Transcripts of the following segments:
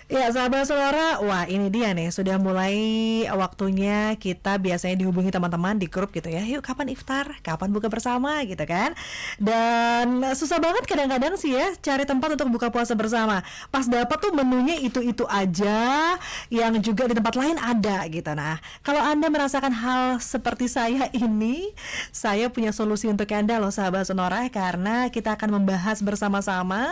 Ya, sahabat Sonora, wah ini dia nih, sudah mulai waktunya kita biasanya dihubungi teman-teman di grup gitu ya. Yuk kapan iftar, kapan buka bersama gitu kan. Dan susah banget kadang-kadang sih ya cari tempat untuk buka puasa bersama. Pas dapat tuh menunya itu-itu aja, yang juga di tempat lain ada gitu. Nah, kalau Anda merasakan hal seperti saya ini, saya punya solusi untuk Anda loh sahabat Sonora, karena kita akan membahas bersama-sama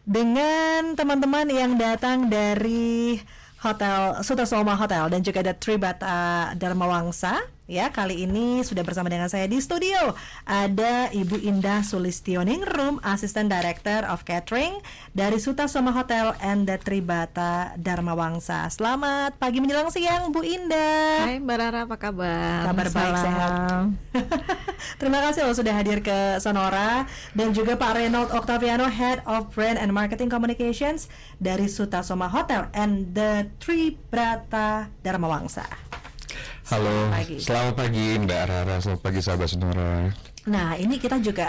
dengan teman-teman yang datang dari Hotel Sutasoma Hotel dan juga ada Tribata Dharma Wangsa. Ya, kali ini sudah bersama dengan saya di studio ada Ibu Indah Sulistioningrum, Assistant Director of Catering dari Sutasoma Hotel and the Tribata Dharma Wangsa. Selamat pagi menjelang siang, Bu Indah. Hai Mbak Rara, apa kabar? Kabar baik, sehat. Terima kasih loh sudah hadir ke Sonora. Dan juga Pak Reynold Octaviano, Head of Brand and Marketing Communications dari Sutasoma Hotel and the Tribata Dharma Wangsa. Halo, selamat pagi Mbak Rara, selamat pagi sahabat Sonora. Nah, ini kita juga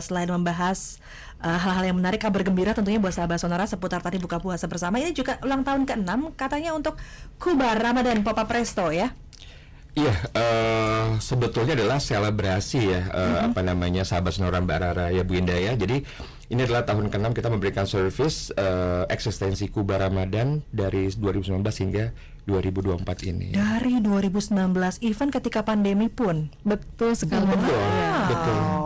selain membahas hal-hal yang menarik, kabar gembira tentunya buat sahabat Sonora seputar tadi buka puasa bersama. Ini juga ulang tahun ke-6 katanya untuk Kuba Ramadan Papa Presto ya. Iya, sebetulnya adalah selebrasi ya, apa namanya sahabat Sonora Mbak Rara ya Bu Indah ya. Jadi ini adalah tahun ke-6 kita memberikan service eksistensi Kuba Ramadan dari 2019 hingga 2024 ini. Dari 2019, even ketika pandemi pun. Betul sekali.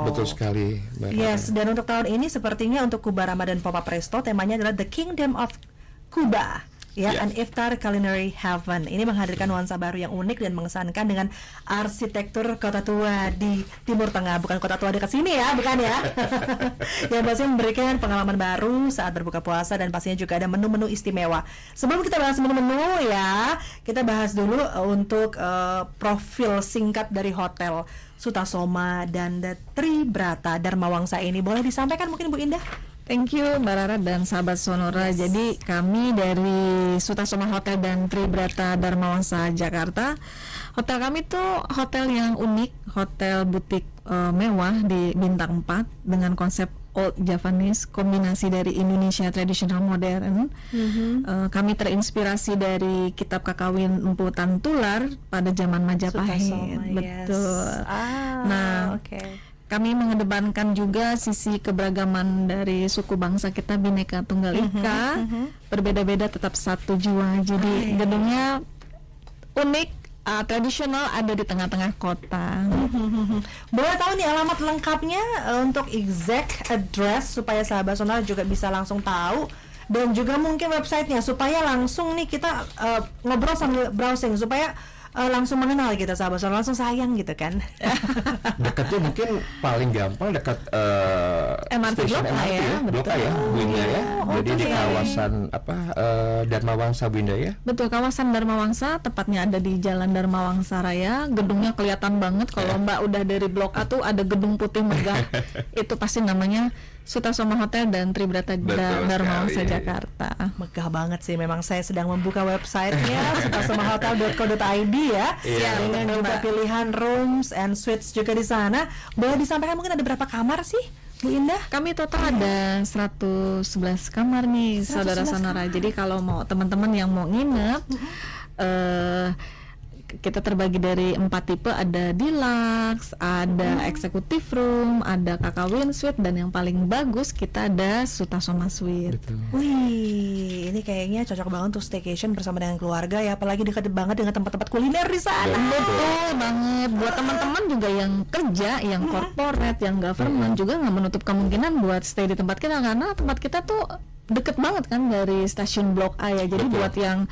Betul sekali Mbak Rara. Yes, dan untuk tahun ini sepertinya untuk Kuba Ramadan Papa Presto temanya adalah The Kingdom of Kuba. Ya, An Iftar Culinary Heaven. Ini menghadirkan nuansa baru yang unik dan mengesankan dengan arsitektur kota tua di Timur Tengah. Bukan kota tua dekat sini ya, bukan ya. Yang pastinya memberikan pengalaman baru saat berbuka puasa dan pastinya juga ada menu-menu istimewa. Sebelum kita bahas menu-menu ya, kita bahas dulu untuk profil singkat dari Hotel Sutasoma dan the Tribata Dharma Wangsa ini. Boleh disampaikan mungkin Bu Indah? Thank you Mbak Rara dan sahabat Sonora. Jadi kami dari Sutasoma Hotel dan Tribata Dharma Wangsa Jakarta. Hotel kami tuh hotel yang unik, hotel butik mewah di bintang 4 dengan konsep Old Javanese, kombinasi dari Indonesia tradisional modern. Kami terinspirasi dari kitab Kakawin Empu Tantular pada zaman Majapahit. Sutasoma, betul. Nah, kami mengedepankan juga sisi keberagaman dari suku bangsa kita, Bhinneka Tunggal Ika, berbeda-beda tetap satu jua. Jadi gedungnya unik, tradisional, ada di tengah-tengah kota. Boleh tahu nih alamat lengkapnya untuk exact address supaya sahabat Sonora juga bisa langsung tahu, dan juga mungkin websitenya supaya langsung nih kita ngobrol sambil browsing supaya langsung mengenal gitu sahabat Sonora, langsung sayang gitu kan. Dekatnya mungkin paling gampang dekat MRT stasiun Blok A MRT ya, Blok A ya Bu Indah ya. Jadi di kawasan Dharma Wangsa Bu Indah ya. Betul, kawasan Dharma Wangsa, tepatnya ada di Jalan Dharma Wangsa Raya. Gedungnya kelihatan banget kalau Mbak udah dari Blok A tuh ada gedung putih megah. Itu pasti namanya Sutasoma Hotel dan Tribata Dharma Wangsa Jakarta. Megah banget sih, memang saya sedang membuka websitenya sutasomahotel.co.id ya. Dengan juga pilihan rooms and suites juga di sana. Boleh disampaikan mungkin ada berapa kamar sih Bu Indah? Kami total ada 111 kamar nih 111 saudara Sonora. Jadi kalau mau teman-teman yang mau nginep, kita terbagi dari 4 tipe, ada deluxe, ada executive room, ada Kakawin suite, dan yang paling bagus kita ada Sutasoma suite. Wih, ini kayaknya cocok banget untuk staycation bersama dengan keluarga ya, apalagi dekat banget dengan tempat-tempat kuliner di sana. Betul banget. Buat teman-teman juga yang kerja, yang corporate, yang government juga nggak menutup kemungkinan buat stay di tempat kita, karena tempat kita tuh deket banget kan dari stasiun Blok A ya. Jadi buat yang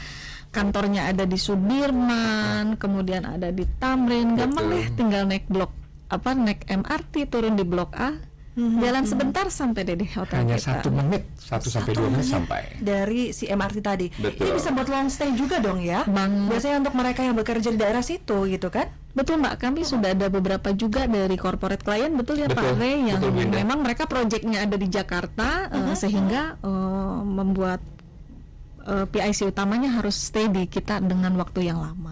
kantornya ada di Sudirman, kemudian ada di Tamrin, gampang deh, tinggal naik naik MRT, turun di Blok A, jalan sebentar sampai deh di hotel Hanya kita. 1 menit, 1 sampai 2 menit sampai dari si MRT tadi. Betul. Ini bisa buat long stay juga dong ya. Biasanya untuk mereka yang bekerja di daerah situ gitu kan. Betul Mbak, kami sudah ada beberapa juga dari corporate client, betul ya Pak Rey, yang memang mereka proyeknya ada di Jakarta, sehingga membuat PIC utamanya harus stay di kita dengan waktu yang lama.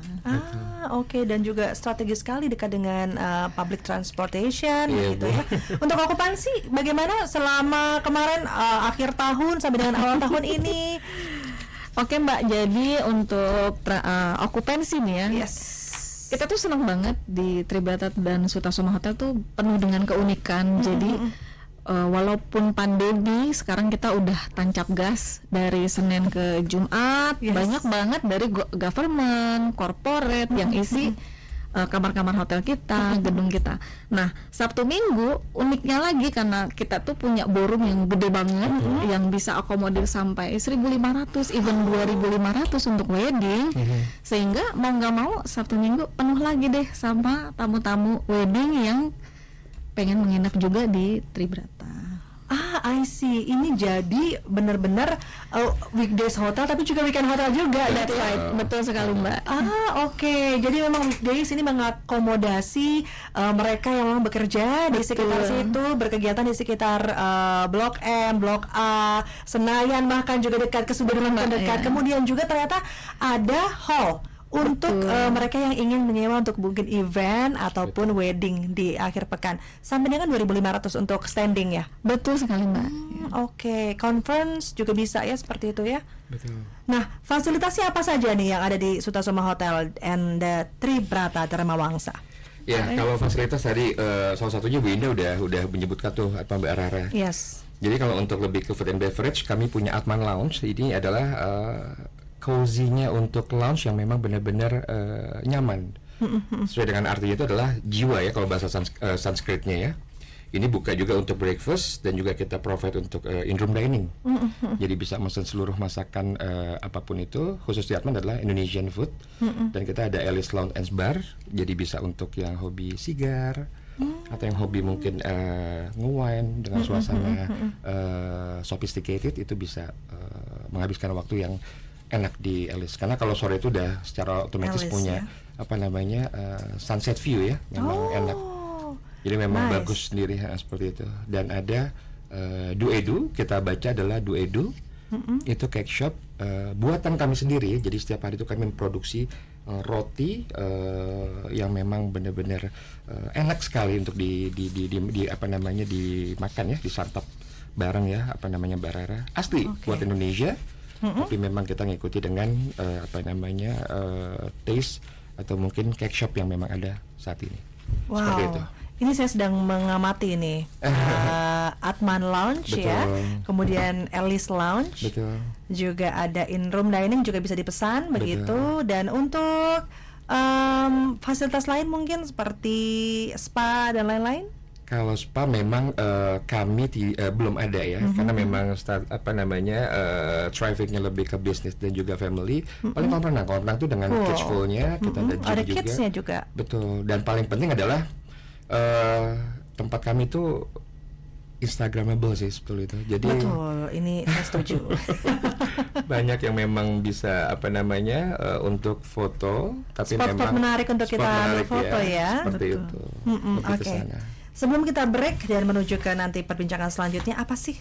Oke, dan juga strategis sekali dekat dengan public transportation gitu ya. Untuk okupansi bagaimana selama kemarin akhir tahun sampai dengan awal tahun ini? Oke Mbak, jadi untuk okupansi nih ya, Yes. kita tuh senang banget di Tribrata dan Sutasoma Hotel tuh penuh dengan keunikan. Jadi walaupun pandemi, sekarang kita udah tancap gas dari Senin ke Jumat. Yes. Banyak banget dari government, corporate yang isi kamar-kamar hotel kita, gedung kita. Nah, Sabtu Minggu uniknya lagi karena kita tuh punya ballroom yang gede banget, yang bisa akomodir sampai 1.500, even 2.500 untuk wedding. Sehingga mau nggak mau Sabtu Minggu penuh lagi deh sama tamu-tamu wedding yang pengen menginap juga di Tribrata. I see. Ini jadi benar-benar weekdays hotel tapi juga weekend hotel juga. That's right, betul sekali Mbak. Oke. Jadi memang weekdays ini mengakomodasi mereka yang memang bekerja di sekitar situ, berkegiatan di sekitar Blok M, Blok A, Senayan, bahkan juga dekat ke Sudirman terdekat. Kemudian juga ternyata ada hall untuk mereka yang ingin menyewa untuk mungkin event ataupun wedding di akhir pekan. Sampai dengan 2.500 untuk standing ya. Betul sekali Mbak. Oke, conference juga bisa ya seperti itu ya. Betul. Nah, fasilitasnya apa saja nih yang ada di Sutasoma Hotel and Tribrata Dharma Wangsa? Ya, kalau fasilitas tadi salah satunya Bu Indah udah menyebutkan tuh apa Mbak Rara. Yes. Jadi kalau untuk lebih ke food and beverage, kami punya Atman Lounge. Ini adalah cozy-nya untuk lounge yang memang benar-benar nyaman. Sesuai dengan artinya itu adalah jiwa ya kalau bahasa Sanskritnya ya. Ini buka juga untuk breakfast dan juga kita provide untuk in-room dining. Jadi bisa pesan seluruh masakan apapun itu. Khusus di Atman adalah Indonesian food. Dan kita ada Alice Lounge and Bar. Jadi bisa untuk yang hobi sigar atau yang hobi mungkin nge-wine dengan suasana sophisticated, itu bisa menghabiskan waktu yang enak di Alice. Karena kalau sore itu udah secara otomatis Alice, punya apa namanya sunset view ya, memang enak. Jadi memang nice. bagus sendiri seperti itu. Dan ada Duedu, kita baca adalah Duedu. Itu cake shop buatan kami sendiri. Jadi setiap hari itu kami memproduksi roti yang memang benar-benar enak sekali untuk di apa namanya dimakan ya, disantap bareng ya, apa namanya Mbak Rara. Asli buat Indonesia. Tapi memang kita ngikuti dengan apa namanya taste atau mungkin cake shop yang memang ada saat ini. Seperti itu. Ini saya sedang mengamati nih Atman Lounge ya, kemudian Alice Lounge, Betul. juga ada in-room dining juga bisa dipesan begitu. Dan untuk fasilitas lain mungkin seperti spa dan lain-lain. Kalau spa memang kami belum ada ya, karena memang trafficnya lebih ke bisnis dan juga family. Paling kolam renang itu dengan kids poolnya, kita ada gym ada juga. kidsnya juga. Betul. Dan paling penting adalah tempat kami itu Instagramable sih seperti itu. Jadi Betul, ini saya setuju. banyak yang memang bisa apa namanya untuk foto, tapi Spot-spot memang menarik untuk spot kita ambil menarik foto ya. Seperti Betul. itu. Lebih Oke. ke sana. Sebelum kita break dan menuju ke nanti perbincangan selanjutnya, apa sih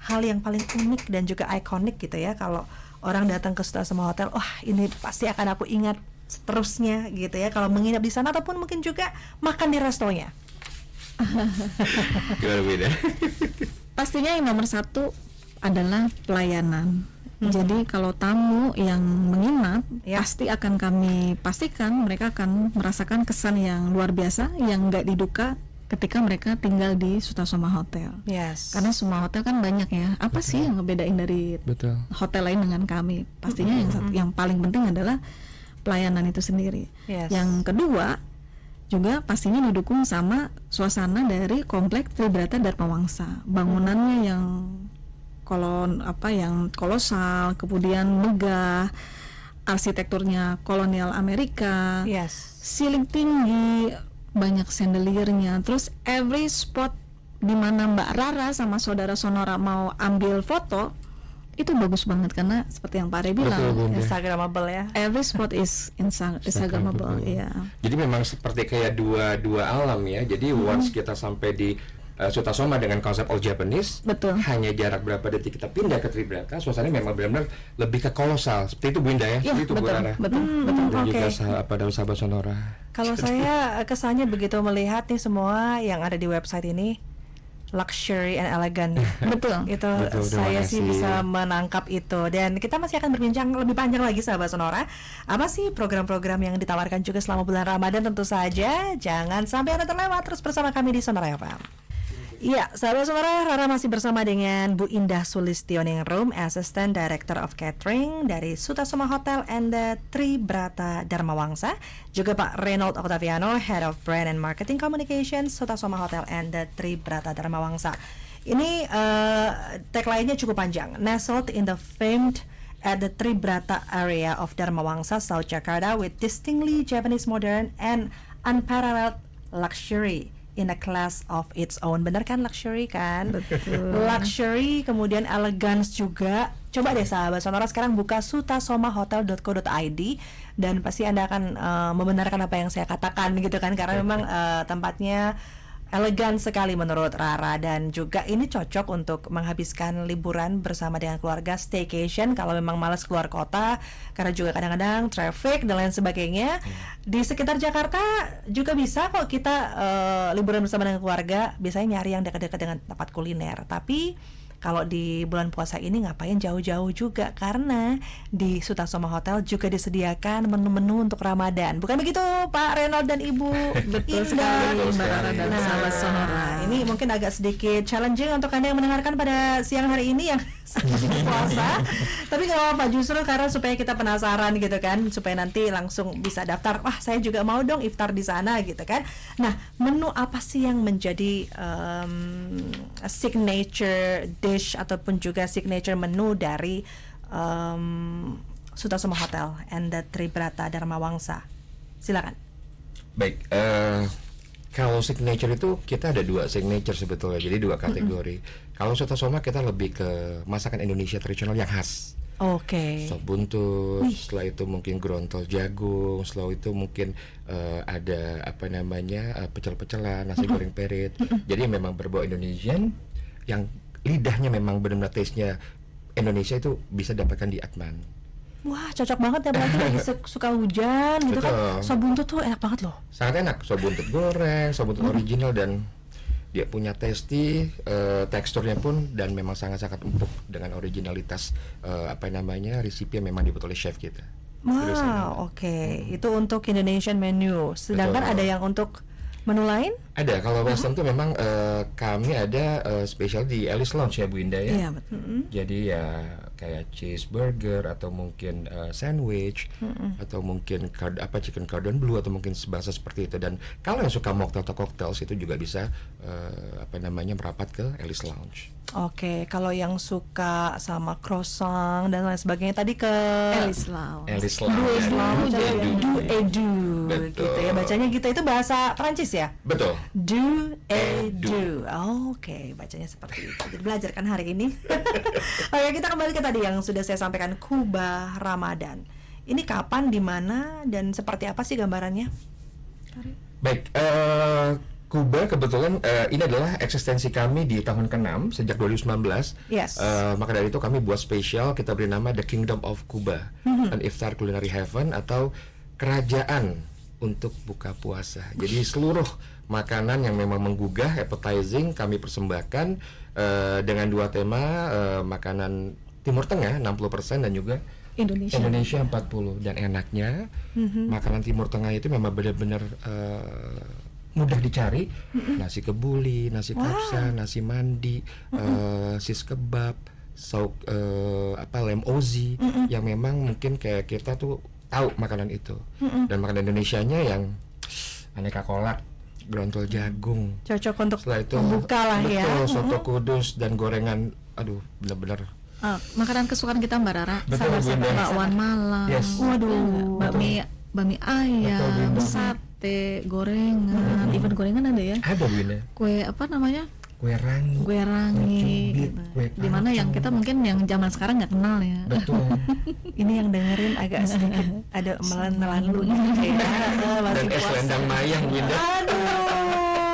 hal yang paling unik dan juga ikonik gitu ya kalau orang datang ke Sutasoma Hotel, wah ini pasti akan aku ingat seterusnya gitu ya kalau menginap di sana ataupun mungkin juga makan di restonya. Gimana beda? Pastinya yang nomor satu adalah pelayanan. Jadi kalau tamu yang menginap, pasti akan kami pastikan mereka akan merasakan kesan yang luar biasa yang nggak diduga ketika mereka tinggal di Sutasoma Hotel. Yes. Karena semua hotel kan banyak ya. Apa sih yang ngebedain dari hotel lain dengan kami? Pastinya yang paling penting adalah pelayanan itu sendiri. Yes. Yang kedua juga pastinya didukung sama suasana dari komplek Tribrata Dharma Wangsa. Bangunannya yang yang kolosal, kemudian megah, arsitekturnya kolonial Amerika, ceiling tinggi, banyak chandeliernya. Terus every spot di mana Mbak Rara sama saudara Sonora mau ambil foto itu bagus banget karena seperti yang Pak Re bilang, Instagramable ya. every spot is Instagramable. Ya. Jadi memang seperti kayak dua alam ya. Jadi once kita sampai di Sutasoma dengan konsep all Japanese, betul. Hanya jarak berapa detik kita pindah ke Tribrata, suasananya memang benar-benar lebih ke kolosal. Seperti itu Bu Indah ya, seperti itu Bu Rara. Betul. Dan juga sahabat Sonora. Kalau saya kesannya begitu melihat nih semua yang ada di website ini, luxury and elegant. Betul. Itu Betul, terima saya sih kasih. bisa menangkap itu. Dan kita masih akan berbincang lebih panjang lagi sahabat Sonora. Apa sih program-program yang ditawarkan juga selama bulan Ramadan? Tentu saja jangan sampai Anda terlewat, terus bersama kami di Sonora FM. Iya, sahabat Sonora, Rara masih bersama dengan Bu Indah Sulistioningrum, Assistant Director of Catering dari Sutasoma Hotel and the Tribrata Dharma Wangsa, juga Pak Reynold Octaviano, Head of Brand and Marketing Communications, Sutasoma Hotel and the Tribrata Dharma Wangsa. Ini tagline-nya cukup panjang. Nestled in the famed at the Tribrata area of Dharma Wangsa, South Jakarta, with distinctly Japanese modern and unparalleled luxury in a class of its own. Bener kan, luxury kan? Betul. Luxury, kemudian elegance juga. Coba deh sahabat Sonora sekarang buka sutasomahotel.co.id dan pasti Anda akan membenarkan apa yang saya katakan gitu kan, karena memang tempatnya elegan sekali menurut Rara, dan juga ini cocok untuk menghabiskan liburan bersama dengan keluarga, staycation kalau memang malas keluar kota karena juga kadang-kadang traffic dan lain sebagainya. Di sekitar Jakarta juga bisa kok kita liburan bersama dengan keluarga, biasanya nyari yang dekat-dekat dengan tempat kuliner. Tapi kalau di bulan puasa ini ngapain jauh-jauh juga, karena di Sutasoma Hotel juga disediakan menu-menu untuk Ramadan. Bukan begitu Pak Reynold dan Ibu? Betul Indah. sekali, Mbak Rara dan Nah, sahabat Sonora. ini mungkin agak sedikit challenging untuk Anda yang mendengarkan pada siang hari ini yang sedang puasa. Tapi gak apa-apa, justru karena supaya kita penasaran gitu kan, supaya nanti langsung bisa daftar, wah saya juga mau dong iftar di sana gitu kan. Nah, menu apa sih yang menjadi signature dish ataupun juga signature menu dari Sutasoma Hotel and the Tribrata Dharma Wangsa? Silakan. Baik, kalau signature itu kita ada 2 signature sebetulnya, jadi 2 kategori. Kalau Sutasoma kita lebih ke masakan Indonesia tradisional yang khas. Oke. Sop buntut, setelah itu mungkin grontol jagung, setelah itu mungkin ada apa namanya pecel-pecelan, nasi goreng perit. Jadi memang berbau Indonesian yang lidahnya memang benar-benar taste-nya Indonesia itu bisa dapatkan di Atman. Wah, cocok banget ya, apalagi lagi suka hujan gitu kan. Betul. Sop buntut tuh enak banget loh. Sangat enak, sop buntut goreng, sop buntut original, dan dia punya tasty, teksturnya pun dan memang sangat-sangat empuk dengan originalitas apa namanya resipi yang memang dibuat oleh chef kita. Serius, Wow, oke. Itu untuk Indonesian menu. Sedangkan Betul. ada yang untuk menu lain? Ada, kalau Western tuh memang kami ada spesial di Alice Lounge ya Bu Indah ya. Iya, betul. Jadi ya kayak cheeseburger atau mungkin sandwich atau mungkin chicken cordon bleu atau mungkin sebangsa seperti itu. Dan kalau yang suka mocktail atau cocktails itu juga bisa apa namanya merapat ke Alice Lounge. Oke, kalau yang suka sama croissant dan lain sebagainya tadi ke Alice Lounge. Alice Du Lounge. Edu Betul. gitu ya. Bacanya gitu, itu bahasa Prancis ya? Betul. Du Edu. Oke, bacanya seperti itu. Jadi belajar kan hari ini. Oke, kita kembali ke tadi yang sudah saya sampaikan, Kuba Ramadan. Ini kapan, di mana, dan seperti apa sih gambarannya? Baik, Kuba kebetulan ini adalah eksistensi kami di tahun ke-6 sejak 2019. Yes. Maka dari itu kami buat spesial, kita beri nama The Kingdom of Kuba, an Iftar Culinary Heaven atau kerajaan untuk buka puasa. Jadi seluruh makanan yang memang menggugah, appetizing kami persembahkan dengan 2 tema, makanan Timur Tengah 60% dan juga Indonesia 40. Dan enaknya makanan Timur Tengah itu memang benar-benar mudah dicari. Nasi kebuli, nasi kapsa, nasi mandi, sis kebab, lem ozi, yang memang mungkin kayak kita tuh tahu makanan itu. Dan makanan Indonesianya yang aneka kolak, grontol jagung. Cocok untuk Setelah itu membuka lah ya. betul, soto kudus dan gorengan. Aduh, benar-benar Makanan kesukaan kita Mbak Rara, Betul, Bu Indah. bakwan Malang, Yes. Waduh. bakmi ayam, Betul, Bu. sate, gorengan, even gorengan ada ya. ada Bu Indah. Kue apa namanya? Kue rangi. Kue rangi cubit, gitu. kue Dimana yang kita mungkin yang zaman sekarang nggak kenal ya. Betul. Ini yang dengerin agak sedikit ada melan-melan lu nih ya. Dan Masih es puasa. lendang mayang Bu Indah. Aduh.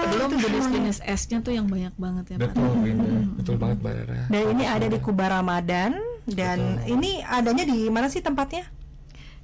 Belum jenis-jenis esnya tuh yang banyak banget ya Pak. Betul Bu Indah. Betul banget Mbak Rara. Dan ini ada di Kuba Ramadan, dan ini adanya di mana sih tempatnya?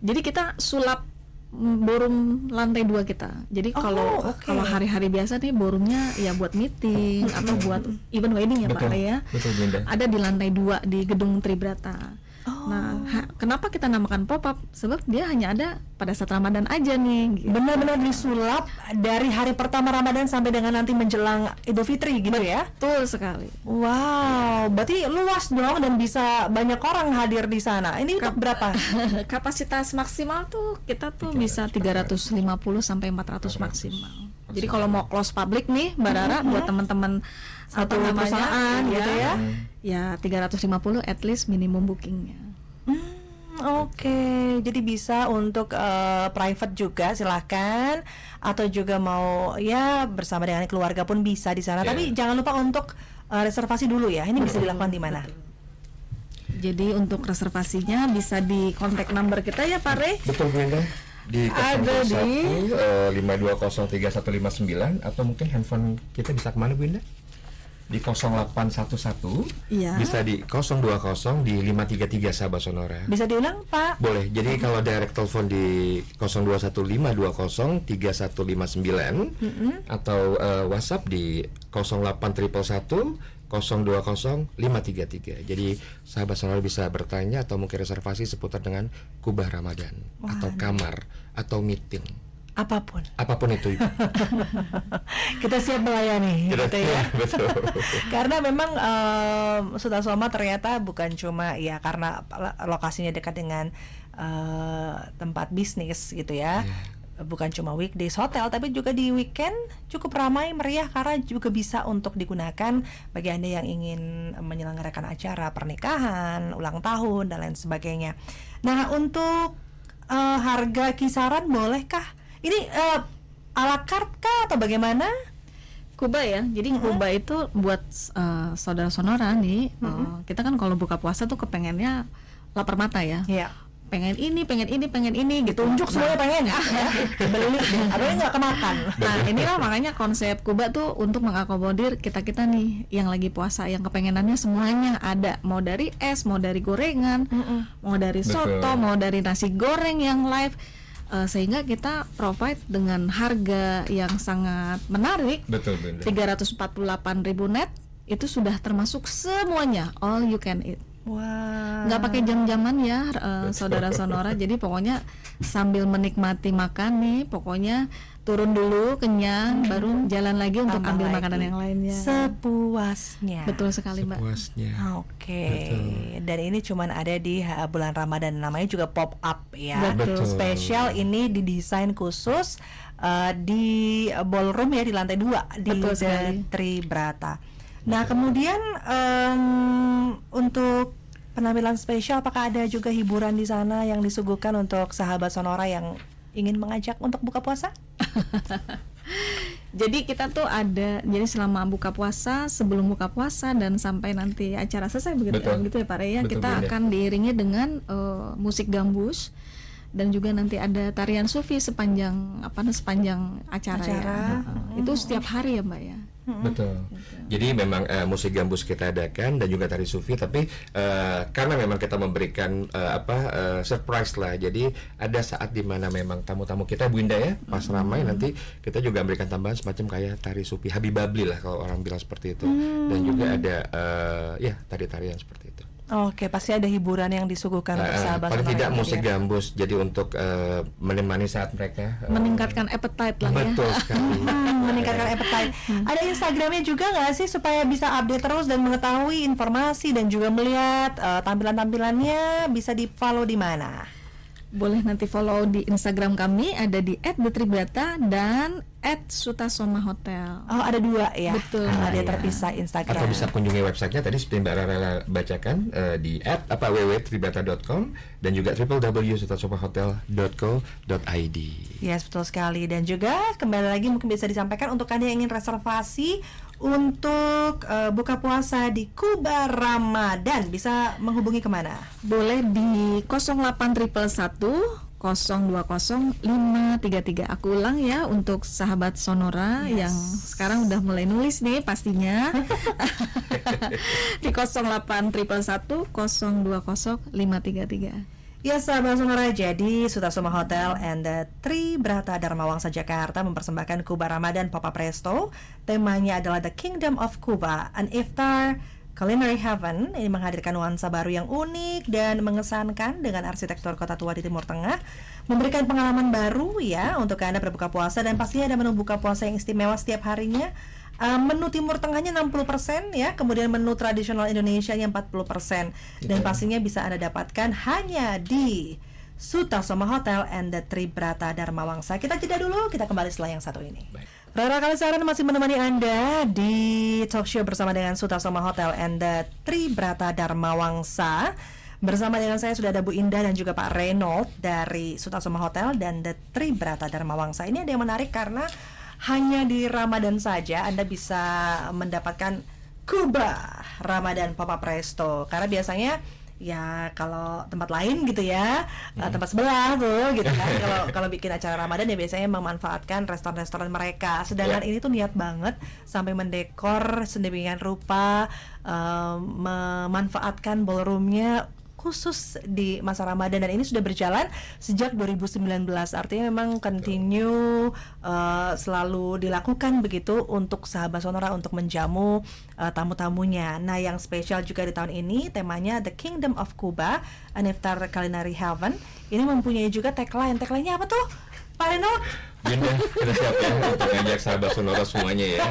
Jadi kita sulap ballroom lantai 2 kita. Jadi kalau oke. kalau hari-hari biasa nih ballroomnya ya buat meeting atau buat event wedding ya Pak Betul, Le ya. betul, Bunda. Ada di lantai 2 di gedung Tribrata. Nah, kenapa kita namakan pop-up? Sebab dia hanya ada pada saat Ramadan aja nih. Gitu. Benar-benar disulap dari hari pertama Ramadan sampai dengan nanti menjelang Idul Fitri gitu ya. Betul sekali. Wow, berarti luas dong dan bisa banyak orang hadir di sana. Ini untuk berapa? Kapasitas maksimal tuh kita tuh bisa 350 sampai 400 maksimal. Jadi kalau mau close public nih, Mbak Rara, buat teman-teman Satu apa namanya, perusahaan gitu ya. Ya 350 at least minimum bookingnya. Oke, jadi bisa untuk private juga silahkan, atau juga mau ya bersama dengan keluarga pun bisa di sana. Tapi jangan lupa untuk reservasi dulu ya. Ini bisa dilakukan di mana? Jadi untuk reservasinya bisa di kontak number kita ya Pak Re. Betul, Bunda. Di Ada 021 5203159 atau mungkin handphone kita bisa kemana, Bunda? Di 0811 Iya. bisa di 020 di 533 Sahabat Sonora. Bisa diulang, Pak? Boleh. Jadi kalau direct telepon di 0215203159 atau WhatsApp di 08111 020 533. Jadi Sahabat Sonora bisa bertanya atau mungkin reservasi seputar dengan kubah Ramadan atau kamar atau meeting. Apapun itu. Kita siap melayani gitu ya. Betul. Karena memang Sultan Soma ternyata bukan cuma ya karena lokasinya dekat dengan tempat bisnis gitu ya. Bukan cuma weekdays hotel, tapi juga di weekend cukup ramai meriah karena juga bisa untuk digunakan bagi Anda yang ingin menyelenggarakan acara pernikahan, ulang tahun dan lain sebagainya. Nah, untuk harga kisaran bolehkah? Ini à la carte kah atau bagaimana? Kuba ya, jadi Kuba itu buat saudara Sonora nih, kita kan kalau buka puasa tuh kepengennya lapar mata ya. Iya. Pengen ini gitu. Tunjuk semuanya pengen ya. Beli atau nggak kemakan. Nah inilah makanya konsep Kuba tuh untuk mengakomodir kita-kita nih yang lagi puasa, yang kepengenannya semuanya ada, mau dari es, mau dari gorengan, mau dari soto, mau dari nasi goreng yang live, sehingga kita provide dengan harga yang sangat menarik. Betul, Bunda. 348.000 net itu sudah termasuk semuanya, all you can eat. Wah. Nggak pakai jam-jaman ya, saudara Sonora. Jadi pokoknya sambil menikmati makan nih, pokoknya turun dulu kenyang, baru jalan lagi untuk Tambah ambil lagi. makanan yang lainnya. Sepuasnya. Betul sekali Mbak. Sepuasnya. Oke. Dan ini cuman ada di bulan Ramadan, namanya juga pop up ya. Betul. Spesial ini didesain khusus di ballroom ya, di lantai 2 di Betul sekali. Tribrata. Nah, kemudian untuk penampilan spesial, apakah ada juga hiburan di sana yang disuguhkan untuk sahabat Sonora yang ingin mengajak untuk buka puasa? Jadi kita tuh ada, jadi selama buka puasa, sebelum buka puasa dan sampai nanti acara selesai begitu, Betul. begitu ya Pak Rey ya, Betul, kita Bunda. akan diiringi dengan musik gambus dan juga nanti ada tarian sufi sepanjang acara. Ya. Itu setiap hari ya Mbak ya. Betul. Jadi memang musik gambus kita adakan dan juga tari sufi, tapi karena memang kita memberikan surprise lah. Jadi ada saat di mana memang tamu-tamu kita Bu Indah ya, pas ramai nanti kita juga memberikan tambahan semacam kayak tari sufi habibabli lah kalau orang bilang seperti itu. Dan juga ada tari-tarian seperti itu. Oke, pasti ada hiburan yang disuguhkan untuk sahabat paling Sonora tidak yang musik hadir. gambus, jadi untuk menemani saat mereka Meningkatkan appetite lah ya. betul sekali. Meningkatkan appetite. Ada Instagramnya juga nggak sih supaya bisa update terus dan mengetahui informasi dan juga melihat tampilan-tampilannya, bisa di follow di mana? Boleh nanti follow di Instagram kami, ada di @detribrata dan @sutasoma hotel. Oh, ada 2 ya. Betul. Dia Iya. terpisah Instagram. Atau bisa kunjungi websitenya tadi seperti Mbak Rara bacakan di www.tribrata.com dan juga www.sutasomahotel.co.id. Yes, betul sekali. Dan juga kembali lagi mungkin bisa disampaikan untuk Anda yang ingin reservasi untuk buka puasa di Kuba Ramadan, bisa menghubungi kemana? Boleh di 08111 020 533. Aku ulang ya untuk sahabat Sonora yang sekarang udah mulai nulis nih pastinya. Di 08111 020 533. Ya sahabat Sonora, jadi Sutasoma Hotel and the Tribrata Dharma Wangsa Jakarta mempersembahkan Kuba Ramadan Pop-up Resto. Temanya adalah The Kingdom of Kuba, an iftar culinary heaven. Ini menghadirkan nuansa baru yang unik dan mengesankan dengan arsitektur kota tua di Timur Tengah, memberikan pengalaman baru ya untuk Anda berbuka puasa, dan pastinya ada menu buka puasa yang istimewa setiap harinya. Menu Timur Tengahnya 60% ya, kemudian menu tradisional Indonesianya 40%, dan pastinya bisa Anda dapatkan hanya di Sutasoma Hotel and the Tribrata Dharma Wangsa. Kita jeda dulu, kita kembali setelah yang satu ini. Rara Kalisaran masih menemani Anda di talk show bersama dengan Sutasoma Hotel and the Tribrata Dharma Wangsa. Bersama dengan saya sudah ada Bu Indah dan juga Pak Reynold dari Sutasoma Hotel dan the Tribrata Dharma Wangsa. Ini ada yang menarik karena hanya di Ramadan saja Anda bisa mendapatkan Kuba Ramadan Pop-up Resto. Karena biasanya ya kalau tempat lain gitu ya, tempat sebelah tuh gitu kan, kalau bikin acara Ramadan ya biasanya memanfaatkan restoran-restoran mereka. Sedangkan ini tuh niat banget sampai mendekor sedemikian rupa, memanfaatkan ballroomnya khusus di masa Ramadan, dan ini sudah berjalan sejak 2019. Artinya memang continue selalu dilakukan begitu untuk sahabat Sonora untuk menjamu tamu-tamunya. Nah, yang spesial juga di tahun ini temanya The Kingdom of Kuba, an iftar culinary heaven. Ini mempunyai juga tagline. Tagline-nya apa tuh, Pak Reno? Bunda, kita siap ya untuk ngajak sahabat Sonora semuanya ya.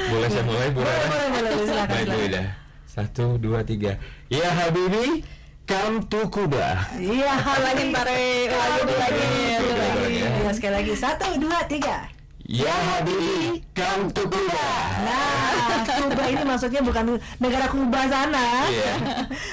Boleh saya mulai, Bu Rara? Boleh, silakan. Baik, Bu Ida. 1, 2, 3. Ya Habibi, come to Kuba. Iya, lagi Pak Re, lagi. Ya, sekali lagi, 1, 2, 3. Ya Habibi, come to Kuba. Nah, Kuba ini maksudnya bukan negara Kuba sana,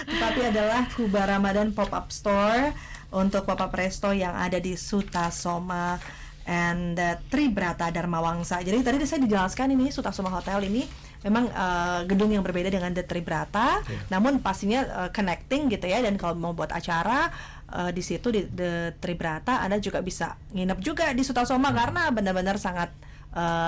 tetapi adalah Kuba Ramadan Pop-up Store untuk pop-up resto yang ada di Sutasoma and the Tribrata Dharma Wangsa. Jadi tadi saya dijelaskan ini Sutasoma Hotel ini memang gedung yang berbeda dengan The Tribrata, namun pastinya connecting gitu ya. Dan kalau mau buat acara di situ di The Tribrata, Anda juga bisa nginep juga di Sutasoma karena benar-benar sangat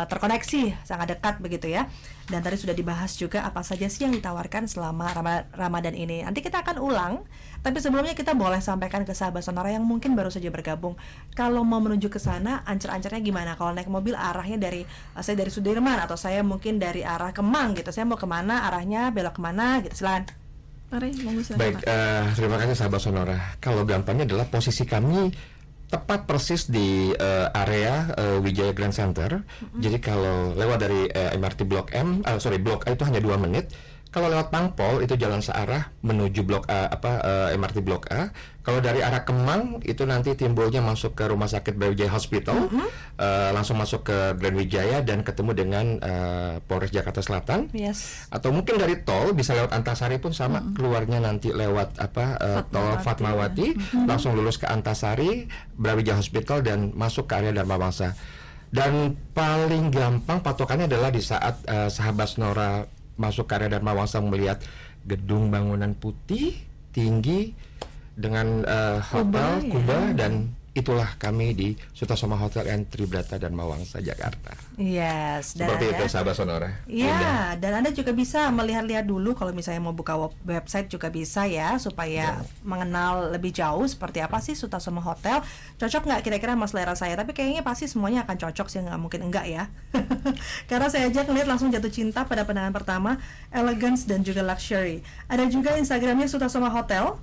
terkoneksi, sangat dekat begitu ya. Dan tadi sudah dibahas juga apa saja sih yang ditawarkan selama Ramadan ini. Nanti kita akan ulang, tapi sebelumnya kita boleh sampaikan ke sahabat Sonora yang mungkin baru saja bergabung, kalau mau menuju ke sana ancer-ancernya gimana? Kalau naik mobil arahnya dari saya dari Sudirman, atau saya mungkin dari arah Kemang gitu, saya mau kemana, arahnya belok kemana gitu, silakan. Baik, terima kasih sahabat Sonora. Kalau gampangnya adalah posisi kami tepat persis di area Wijaya Grand Center. Jadi kalau lewat dari MRT Blok Blok A itu hanya 2 menit. Kalau lewat Pangpol itu jalan searah menuju Blok A, MRT Blok A. Kalau dari arah Kemang itu nanti timbulnya masuk ke Rumah Sakit Brawijaya Hospital, langsung masuk ke Grand Wijaya dan ketemu dengan Polres Jakarta Selatan. Atau mungkin dari tol bisa lewat Antasari pun sama, keluarnya nanti lewat tol Fatmawati, langsung lulus ke Antasari, Brawijaya Hospital dan masuk ke area Dharma Wangsa. Dan paling gampang patokannya adalah di saat sahabat Sonora masuk ke area Dharma Wangsa melihat gedung bangunan putih tinggi dengan hotel Kuba, dan itulah kami di Sutasoma Hotel and Tribrata Dharma Wangsa Jakarta. Yes, dan seperti itu sahabat Sonora. Iya, dan Anda juga bisa melihat-lihat dulu kalau misalnya mau buka website juga bisa ya, supaya mengenal lebih jauh seperti apa sih Sutasoma Hotel. Cocok nggak kira-kira sama selera saya? Tapi kayaknya pasti semuanya akan cocok sih, nggak mungkin enggak ya. Karena saya aja ngeliat langsung jatuh cinta pada pandangan pertama, elegance dan juga luxury. Ada juga Instagramnya Sutasoma Hotel.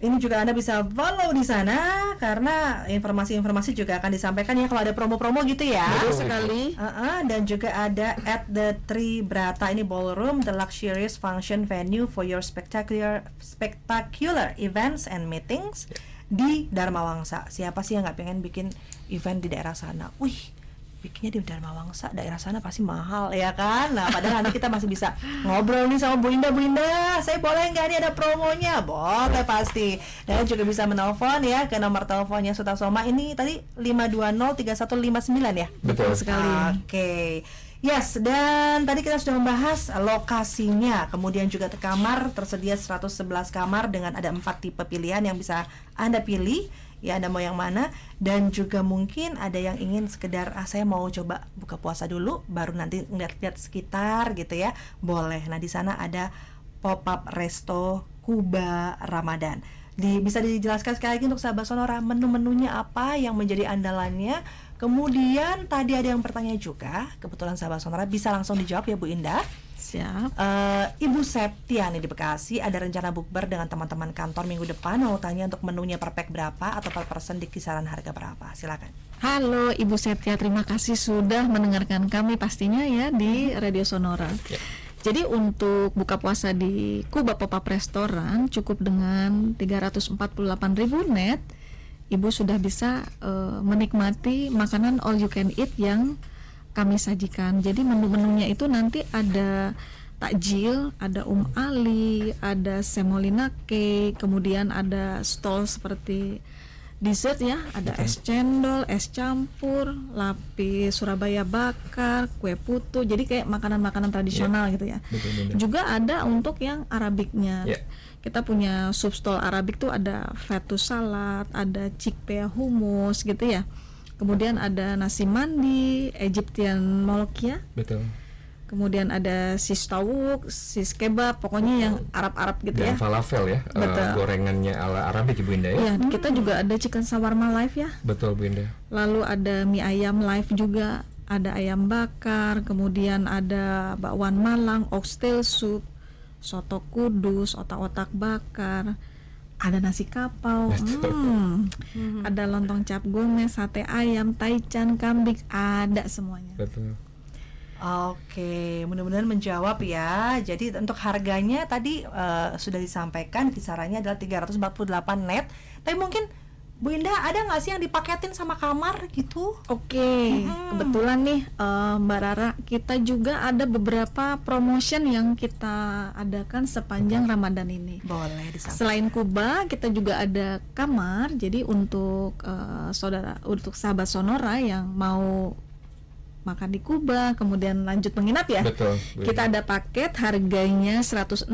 Ini juga Anda bisa follow di sana karena informasi-informasi juga akan disampaikan ya kalau ada promo-promo gitu ya. Betul sekali. Dan juga ada at the Tribrata, ini ballroom, the luxurious function venue for your spectacular events and meetings di Dharma Wangsa. Siapa sih yang nggak pengen bikin event di daerah sana? Wih, bikinnya di Dharma Wangsa, daerah sana pasti mahal ya kan. Nah, padahal nanti kita masih bisa ngobrol nih sama Bu Indah, saya boleh nggak nih ada promonya? Boleh pasti. Dan juga bisa menelpon ya ke nomor teleponnya Sutasoma ini tadi 5203159 ya. Betul sekali. Oke. Yes, dan tadi kita sudah membahas lokasinya. Kemudian juga kamar tersedia 111 kamar dengan ada 4 tipe pilihan yang bisa Anda pilih. Ya, Anda mau yang mana? Dan juga mungkin ada yang ingin sekedar saya mau coba buka puasa dulu baru nanti ngeliat-liat sekitar gitu ya. Boleh. Nah, di sana ada pop-up resto Kuba Ramadan. Bisa dijelaskan sekali lagi untuk sahabat Sonora menu-menunya apa yang menjadi andalannya. Kemudian tadi ada yang bertanya juga, kebetulan sahabat Sonora bisa langsung dijawab ya Bu Indah. Siap. Ibu Septiani di Bekasi ada rencana bukber dengan teman-teman kantor minggu depan. Mau tanya untuk menunya per pack berapa atau per person di kisaran harga berapa? Silakan. Halo Ibu Setia, terima kasih sudah mendengarkan kami pastinya ya di Radio Sonora. Jadi untuk buka puasa di Kuba Pop-up Restoran cukup dengan 348.000 net, Ibu sudah bisa menikmati makanan all you can eat yang kami sajikan. Jadi menu-menunya itu nanti ada takjil, ada Ali, ada semolina cake, kemudian ada stall seperti dessert ya, ada es cendol, es campur, lapis Surabaya bakar, kue putu, jadi kayak makanan-makanan tradisional gitu ya. Juga ada untuk yang Arabiknya. Kita punya sub stall Arabik tuh ada fetus salad, ada chickpea hummus gitu ya. Kemudian ada nasi mandi, Egyptian molokhia. Betul. Kemudian ada sis tawuk, sis kebab, pokoknya yang Arab-Arab gitu Dan ya. falafel ya, gorengannya ala Arabik Ibu Indah ya. Iya, kita juga ada chicken shawarma live ya. Betul Bu Indah. Lalu ada mie ayam live juga, ada ayam bakar, kemudian ada bakwan Malang, oxtail soup, soto kudus, otak-otak bakar, ada nasi kapau, ada lontong cap gome, sate ayam, taichan, kambing, ada semuanya. Betul. Oke, mudah-mudahan menjawab ya. Jadi untuk harganya tadi sudah disampaikan, kisarannya adalah 348 net. Tapi mungkin Bu Indah ada nggak sih yang dipaketin sama kamar gitu? Oke, kebetulan nih Mbak Rara, kita juga ada beberapa promotion yang kita adakan sepanjang Ramadan ini. Boleh disampaikan. Selain Kuba, kita juga ada kamar. Jadi untuk untuk sahabat Sonora yang mau makan di Kuba, kemudian lanjut menginap ya. Betul. Kita ada paket harganya 1.688.000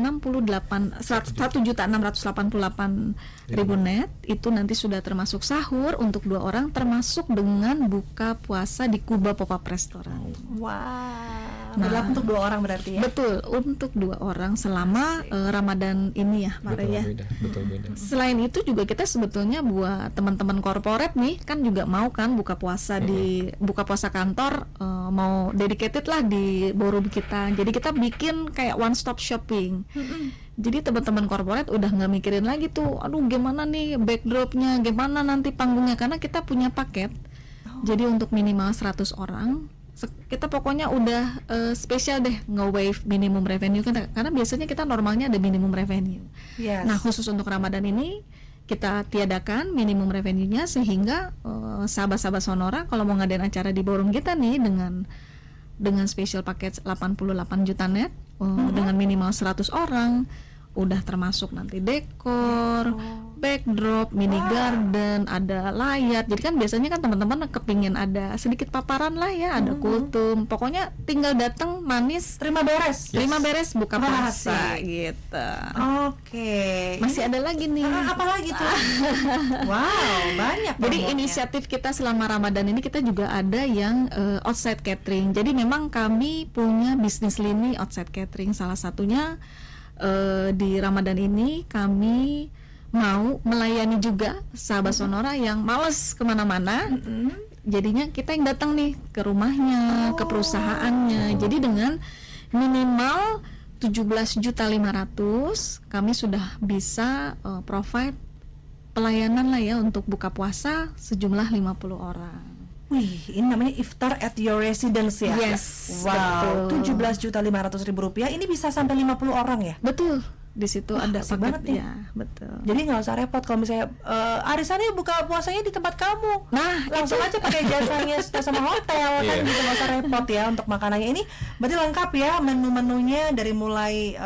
net. Itu nanti sudah termasuk sahur untuk 2 orang, termasuk dengan buka puasa di Kuba Pop-up Restoran. Wah. Nah, Berlaku untuk 2 orang berarti ya? Betul, untuk 2 orang selama Ramadan ini ya, Pak Rey ya. Betul beda. Selain itu juga kita sebetulnya buat teman-teman korporat nih kan juga mau kan buka puasa di buka puasa kantor, mau dedicated lah di ballroom kita. Jadi kita bikin kayak one stop shopping. Jadi teman-teman korporat udah nggak mikirin lagi tuh, aduh gimana nih backdropnya, gimana nanti panggungnya, karena kita punya paket. Jadi untuk minimal 100 orang kita pokoknya udah spesial deh nge-waive minimum revenue kan, karena biasanya kita normalnya ada minimum revenue. Yes. Nah khusus untuk Ramadan ini kita tiadakan minimum revenue-nya sehingga sahabat-sahabat Sonora kalau mau ngadain acara di ballroom kita nih dengan special package 88 juta net dengan minimal 100 orang, udah termasuk nanti dekor, backdrop, mini garden, ada layar. Jadi kan biasanya kan teman-teman kepingin ada sedikit paparan lah ya, ada kultum. Pokoknya tinggal datang manis, terima beres. terima beres buka puasa Asik. gitu. Oke. Masih ada lagi nih. Apa lagi tuh? Wow, banyak. Jadi promonya. inisiatif kita selama Ramadan ini kita juga ada yang outside catering. Jadi memang kami punya bisnis lini outside catering. Salah satunya di Ramadan ini kami mau melayani juga sahabat Sonora yang males kemana-mana. Jadinya kita yang datang nih ke rumahnya, ke perusahaannya. Jadi dengan minimal 17.500.000 kami sudah bisa provide pelayanan lah ya untuk buka puasa sejumlah 50 orang. Wih, ini namanya iftar at your residence ya? Yes, Wow, betul. 17.500.000 rupiah. Ini bisa sampai 50 orang ya? Betul. Di situ ada asik banget nih. ya, betul. Jadi nggak usah repot kalau misalnya arisannya buka puasanya di tempat kamu. Nah, Langsung aja pakai jasanya sama hotel kan, gitu nggak usah repot ya untuk makanannya. Ini berarti lengkap ya menu-menunya dari mulai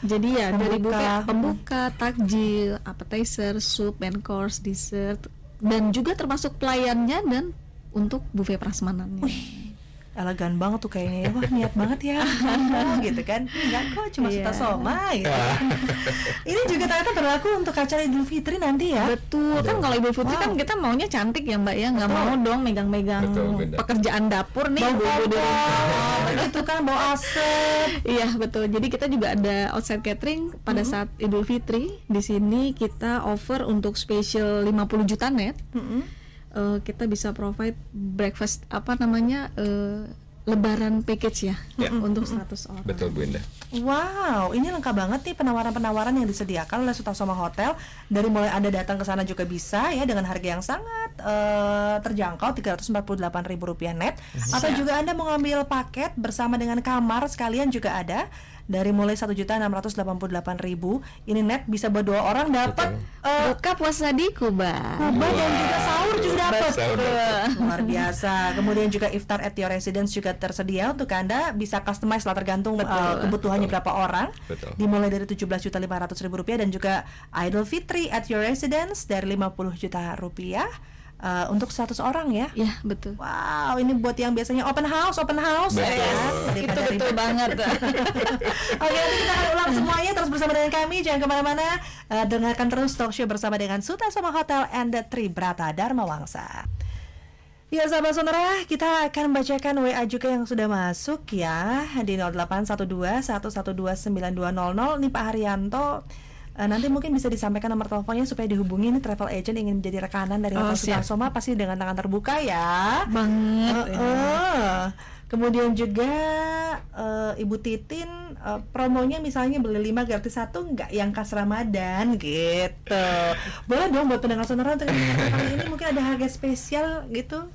jadi ya dari pembuka. buffet pembuka, takjil, appetizer, soup, main course, dessert, dan juga termasuk pelayannya dan untuk buffet prasmanannya. elegan banget tuh kayaknya ya, wah niat banget ya gitu kan. Enggak kok, cuma Iya. Suta Soma gitu. Ini juga ternyata berlaku untuk acara Idul Fitri nanti ya. Betul, kan kalau Idul Fitri kan kita maunya cantik ya Mbak ya, nggak mau dong megang-megang Betul, benar. pekerjaan dapur nih Bau ibu-ibu di rumah. kompor, gitu kan, bau asap. Iya betul. Jadi kita juga ada outside catering pada saat Idul Fitri. Di sini kita offer untuk special 50 juta net. Kita bisa provide breakfast lebaran package ya, untuk 100 orang. Betul Bu Indah. Wow, ini lengkap banget nih penawaran-penawaran yang disediakan oleh Suta Soma Hotel. Dari mulai Anda datang ke sana juga bisa ya, dengan harga yang sangat terjangkau, Rp348.000 net. Atau juga Anda mau ngambil paket bersama dengan kamar sekalian juga ada. Dari mulai Rp1.688.000. Ini net bisa buat 2 orang dapat Buka puasa di Kuba. Kuba dan juga sahur juga dapat. Sahur Luar biasa. Kemudian juga iftar at your residence juga tersedia untuk Anda, bisa customize lah tergantung kebutuhannya berapa orang. Betul. Dimulai dari Rp17.500.000 dan juga Idul Fitri at your residence dari Rp50 juta untuk 100 orang ya. Ya betul. Wow, ini buat yang biasanya open house Betul. ya. Itu betul banget. Oke, nanti kita akan ulang semuanya terus bersama dengan kami. Jangan kemana-mana, dengarkan terus talk show bersama dengan Suta Soma Hotel and the Tribrata Dharma Wangsa. Ya sahabat Sonora, kita akan bacakan WA juga yang sudah masuk ya di 0812-112-9200. Nih Pak Haryanto, nanti mungkin bisa disampaikan nomor teleponnya supaya dihubungi. Nih travel agent ingin menjadi rekanan dari Hotel Suta Soma, pasti dengan tangan terbuka ya. Banget. Kemudian juga Ibu Titin, promonya misalnya beli 5 gratis 1 nggak yang khas Ramadan gitu. Boleh dong buat pendengar Sonora untuk kali ini mungkin ada harga spesial gitu.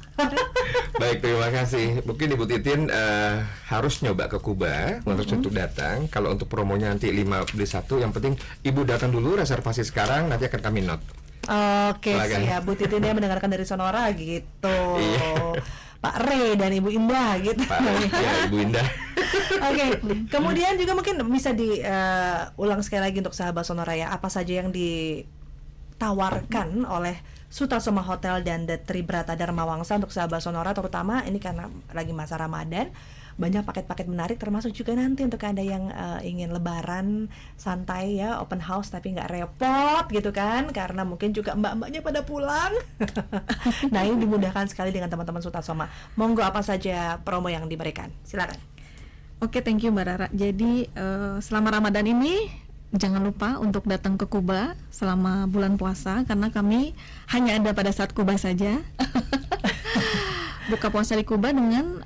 Baik, terima kasih. Mungkin Ibu Titin harus nyoba ke Kuba untuk datang. Kalau untuk promonya nanti 5 beli 1, yang penting Ibu datang dulu, reservasi sekarang, nanti akan kami note. Oke, siap. Bu Titin dia mendengarkan dari Sonora gitu. Iya. Pak Re dan Ibu Indah gitu. Ya, Ibu Indah. Oke, kemudian juga mungkin bisa diulang sekali lagi untuk sahabat Sonora ya, apa saja yang ditawarkan oleh Suta Soma Hotel dan The Tribrata Dharma Wangsa untuk sahabat Sonora, terutama ini karena lagi masa Ramadan. Banyak paket-paket menarik, termasuk juga nanti untuk Anda yang ingin lebaran santai ya, open house tapi nggak repot gitu kan, karena mungkin juga mbak-mbaknya pada pulang. Nah, ini dimudahkan sekali dengan teman-teman Suta Soma. Monggo, apa saja promo yang diberikan? Silakan. Oke, thank you Mbak Rara. Jadi selama Ramadan ini jangan lupa untuk datang ke Kuba selama bulan puasa, karena kami hanya ada pada saat Kuba saja. Buka puasa di Kuba dengan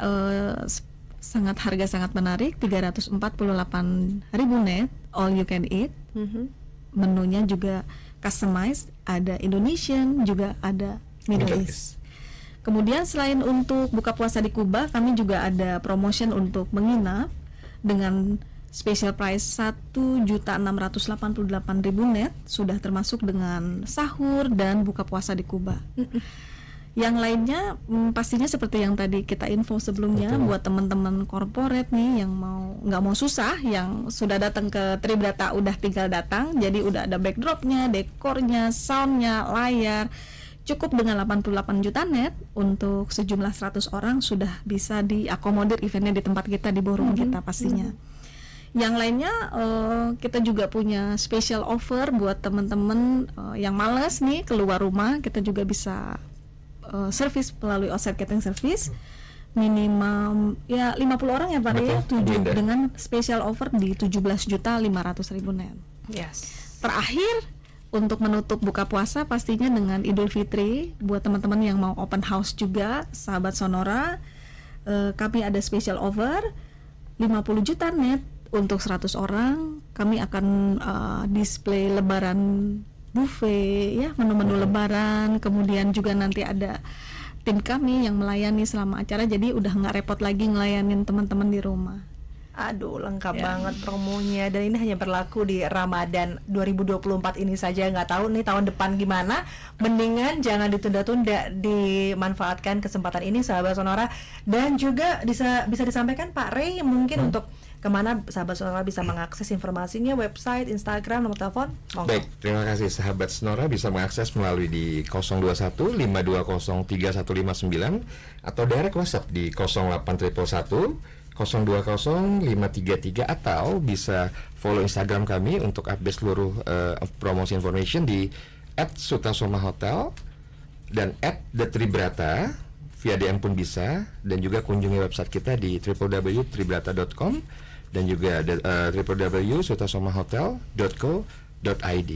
harga sangat menarik, 348.000 net, all you can eat. Menunya juga customized, ada Indonesian, juga ada Middle East. Kemudian selain untuk buka puasa di Kuba, kami juga ada promotion untuk menginap dengan special price 1.688.000 net, sudah termasuk dengan sahur dan buka puasa di Kuba. Yang lainnya pastinya seperti yang tadi kita info sebelumnya. Betul. Buat teman-teman corporate nih yang nggak mau susah, yang sudah datang ke Tribrata udah tinggal datang, jadi udah ada backdropnya, dekornya, soundnya, layar. Cukup dengan 88 juta net untuk sejumlah 100 orang sudah bisa diakomodir eventnya di tempat kita, di ballroom kita pastinya. Yang lainnya kita juga punya special offer buat teman-teman yang malas nih keluar rumah. Kita juga bisa service melalui outside catering service, minimum ya 50 orang ya Pak ya, dengan special offer di 17.500.000 net. Yes. Terakhir, untuk menutup buka puasa pastinya dengan Idul Fitri, buat teman-teman yang mau open house juga, sahabat Sonora, kami ada special offer 50 juta net untuk 100 orang. Kami akan display lebaran buffet ya, menu-menu lebaran. Kemudian juga nanti ada tim kami yang melayani selama acara, jadi udah nggak repot lagi ngelayanin teman-teman di rumah. Aduh, lengkap banget promonya, dan ini hanya berlaku di Ramadan 2024 ini saja. Nggak tahu nih tahun depan gimana. Mendingan jangan ditunda-tunda, dimanfaatkan kesempatan ini sahabat Sonora. Dan juga bisa disampaikan Pak Ray mungkin untuk kemana sahabat Sonora bisa mengakses informasinya, website, Instagram, nomor telepon? Monggo. Baik, terima kasih sahabat Sonora bisa mengakses melalui di 021 520 3159 atau direct WhatsApp di 08111 020 533 atau bisa follow Instagram kami untuk update seluruh promosi information di @sutasoma_hotel dan @thetribrata. Via DM pun bisa, dan juga kunjungi website kita di www.tribrata.com dan juga www.sutasomahotel.co.id.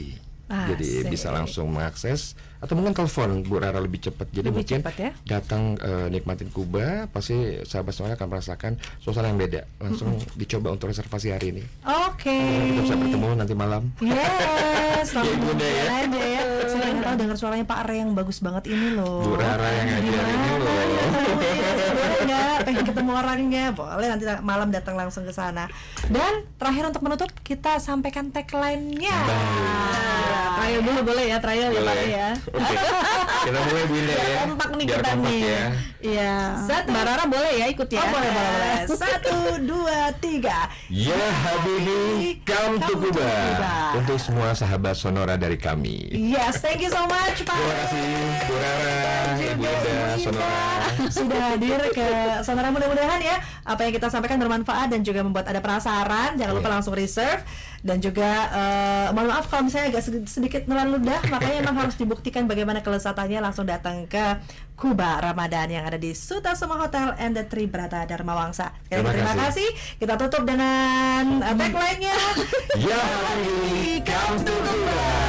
Jadi bisa langsung mengakses atau mungkin telepon Bu Rara lebih cepat. Jadi Lebih mungkin cepat ya? datang nikmatin Kuba, pasti sahabat semuanya akan merasakan suasana yang beda. Langsung dicoba untuk reservasi hari ini. Oke. Kita bisa bertemu nanti malam. Yes, Ya, selamat Bunda ya. aja ya. Saya nggak tahu dengar suaranya Pak Re yang bagus banget ini loh. Bu Rara yang ngajar ini loh. Boleh nggak? Pengen ketemu orangnya, boleh nanti malam datang langsung ke sana. Dan terakhir untuk menutup kita sampaikan tagline-nya. Trial dulu boleh ya, trial ya Pak ya. Oke. Kita mulai Bu Indah ya. Kompak nih Biar kita kompak nih. ya. Iya. Satu. Mbak Rara boleh ya ikut ya. Oh, boleh. 1, 2, 3. Ya Habibi, come to Kuba. Kuba. Untuk semua sahabat Sonora dari kami. Yes, thank you so much Pak. Terima kasih Bu Rara, Ibu Indah, Sonora. Sudah hadir ke Sonora, mudah-mudahan ya apa yang kita sampaikan bermanfaat dan juga membuat Anda penasaran. Jangan lupa langsung reserve. Dan juga mohon maaf kalau misalnya agak sedikit nelan ludah, makanya memang harus dibuktikan bagaimana kelezatannya. Langsung datang ke Kuba Ramadan yang ada di Sutasoma Hotel and the Tribrata Dharma Wangsa. Terima kasih. Kita tutup dengan tagline-nya. Ya Habibi, come to Kuba.